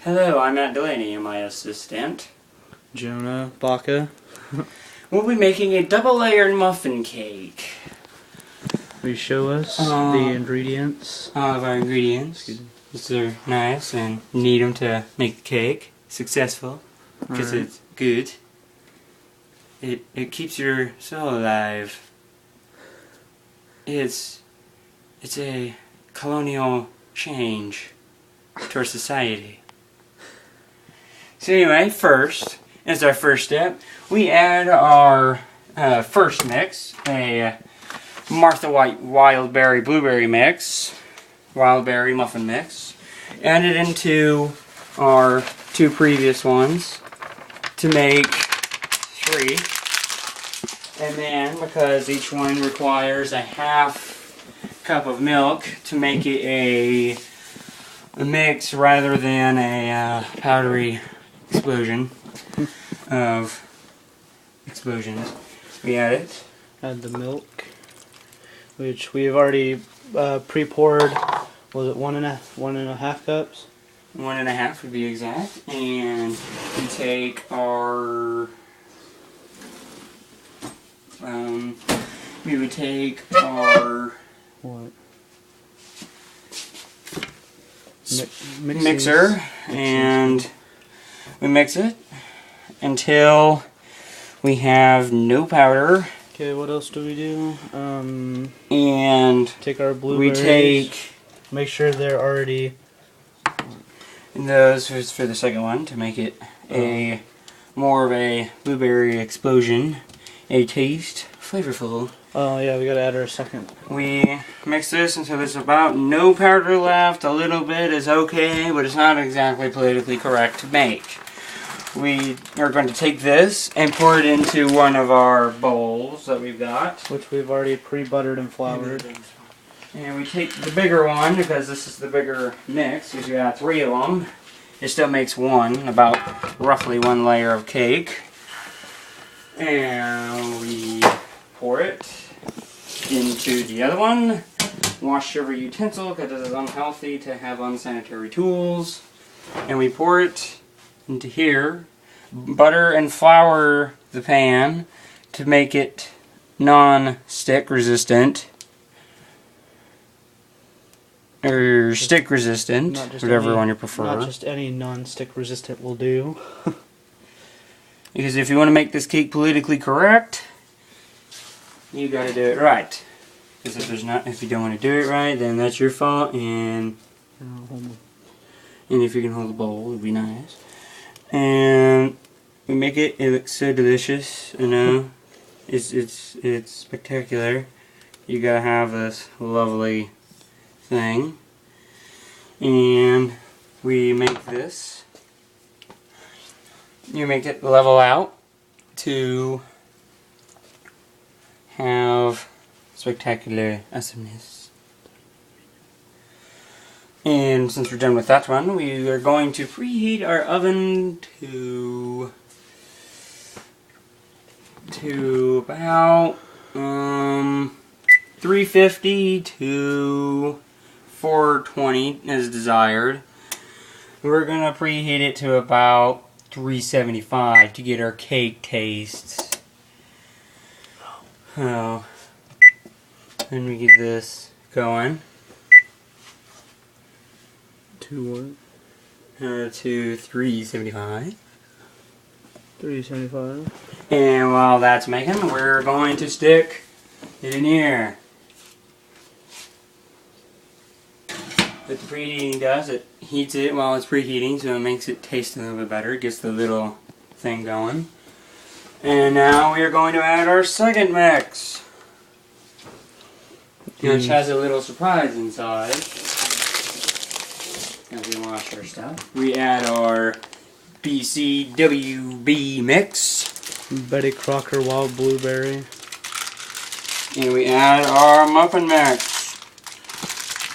Hello, I'm Matt Delaney and my assistant. Jonah Baca. We'll be making a double-layered muffin cake. Will you show us the ingredients? All of our ingredients. These are nice and you need them to make the cake successful because it's good. It keeps your soul alive. It's a colonial change to our society. So anyway, first, as our first step, we add our first mix, a Martha White Wild Berry Blueberry mix, Wild Berry Muffin mix. Add it into our two previous ones to make 3. And then, because each one requires a half cup of milk to make it a mix rather than a powdery explosion of explosions, we add it. Add the milk, which we have already pre-poured. Was it 1.5 cups? 1.5 to be exact. And we take our we would take our what? Mixer and we mix it until we have no powder. Okay, what else do we do? And take our blueberries. Make sure they're already. And those is for the second one to make it a more of a blueberry explosion, a taste flavorful. Oh yeah, we gotta add our second. We mix this until there's about no powder left. A little bit is okay, but it's not exactly politically correct to make. We are going to take this and pour it into one of our bowls that we've got, which we've already pre-buttered and floured. And we take the bigger one because this is the bigger mix. Because you got 3 of them, it still makes one, about roughly 1 layer of cake. And we pour it into the other one. Wash every utensil because it is unhealthy to have unsanitary tools. And we pour it into here. Butter and flour the pan to make it non-stick resistant. Or stick resistant, whatever one you prefer. Not just any non-stick resistant will do. Because if you want to make this cake politically correct, you got to do it right. Because if you don't want to do it right, then that's your fault. And if you can hold the bowl, it'd be nice. And we make it. It looks so delicious. You know, it's spectacular. You gotta have this lovely thing. And we make this. You make it level out to have spectacular awesomeness. And since we're done with that one, we are going to preheat our oven to about 350 to 420 as desired. We're gonna preheat it to about 375 to get our cake tastes. Oh, then we get this going. To what? To 375. 375. And while that's making, we're going to stick it in here. What the preheating does, it heats it while it's preheating, so it makes it taste a little bit better. It gets the little thing going. And now we are going to add our second mix, which has a little surprise inside. As we wash our stuff, we add our BCWB mix. Betty Crocker Wild Blueberry. And we add our muffin mix.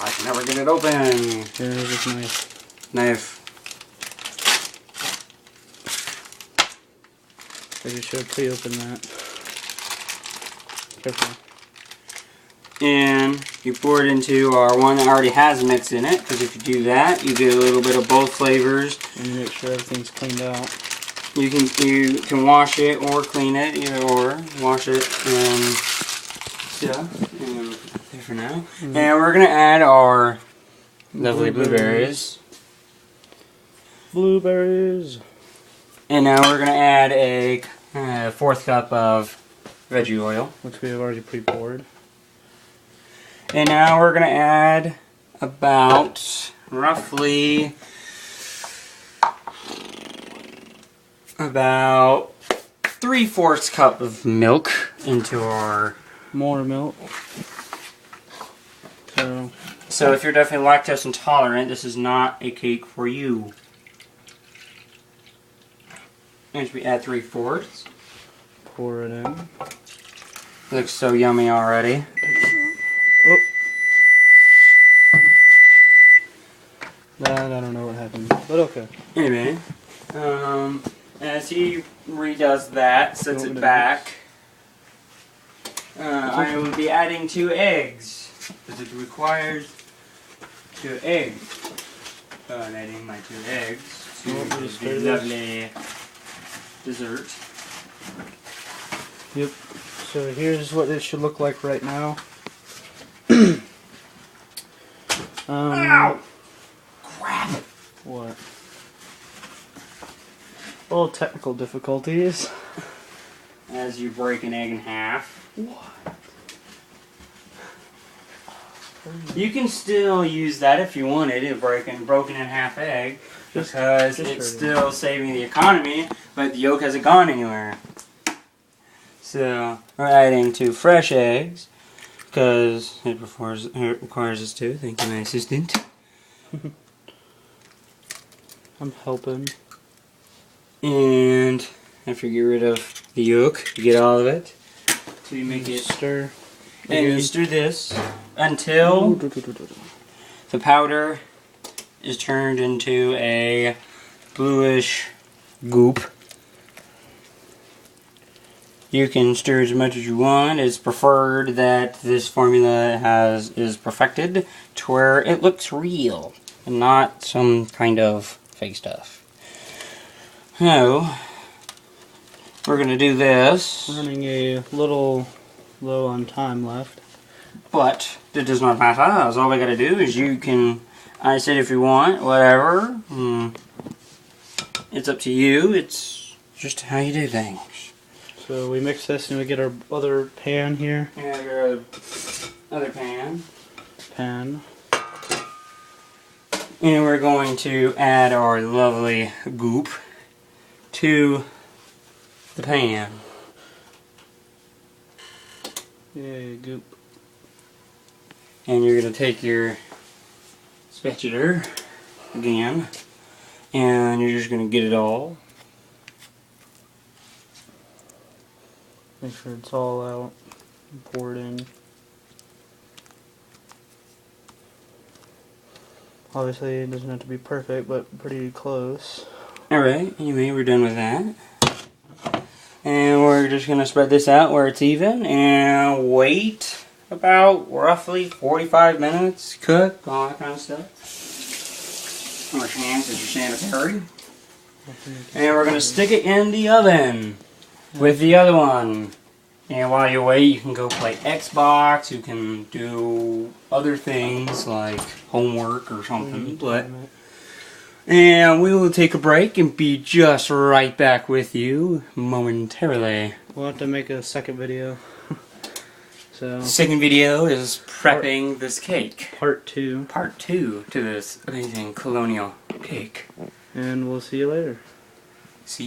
I can never get it open. Yeah, this knife. Knife. I should pre-open that. Careful. and you pour it into our one that already has mix in it, because if you do that, you get a little bit of both flavors. And make sure everything's cleaned out. You can wash it or clean it, either or. Wash it and stuff. And there for now. And we're gonna add our lovely blueberries. Blueberries. And now we're gonna add a 1/4 cup of veggie oil, which we have already pre-poured. And now we're gonna add about roughly about 3/4 cup of milk into our... More milk. So if you're definitely lactose intolerant, this is not a cake for you. And we add 3/4. Pour it in. Looks so yummy already. Oh. I don't know what happened, but okay. Anyway, as he redoes that, sets it back, I will be adding 2 eggs, because it requires 2 eggs. So I'm adding my 2 eggs to the lovely dessert. Yep. So here's what it should look like right now. Ow! Crap! What? Little technical difficulties. As you break an egg in half. What? You can still use that if you wanted, a broken in half egg, because it's still saving the economy, but the yolk hasn't gone anywhere. So we're adding 2 fresh eggs, because it requires us to. Thank you, my assistant. I'm helping. And after you get rid of the yolk, you get all of it. So you make it stir. And you stir this until the powder is turned into a bluish goop. You can stir as much as you want. It's preferred that this formula is perfected to where it looks real and not some kind of fake stuff. So we're gonna do this. Running a little low on time left. But it does not matter, as all we gotta do is you can ice it if you want, whatever. It's up to you, it's just how you do things. So we mix this and we get our other pan here. Yeah, your other pan. And we're going to add our lovely goop to the pan. Yeah, goop. And you're going to take your spatula again, and you're just going to get it all. Make sure it's all out and pour it in. Obviously it doesn't have to be perfect, but pretty close. Alright, anyway, we're done with that. And we're just going to spread this out where it's even and wait about roughly 45 minutes, cook, all that kind of stuff. Wash your hands as you're sanitary. And we're going to stick it in the oven with the other one. And while you wait, you can go play Xbox, you can do other things like homework or something. And we will take a break and be just right back with you momentarily. We'll have to make a second video. So the second video is prepping this cake. Part 2. Part 2 to this amazing colonial cake. And we'll see you later. See you.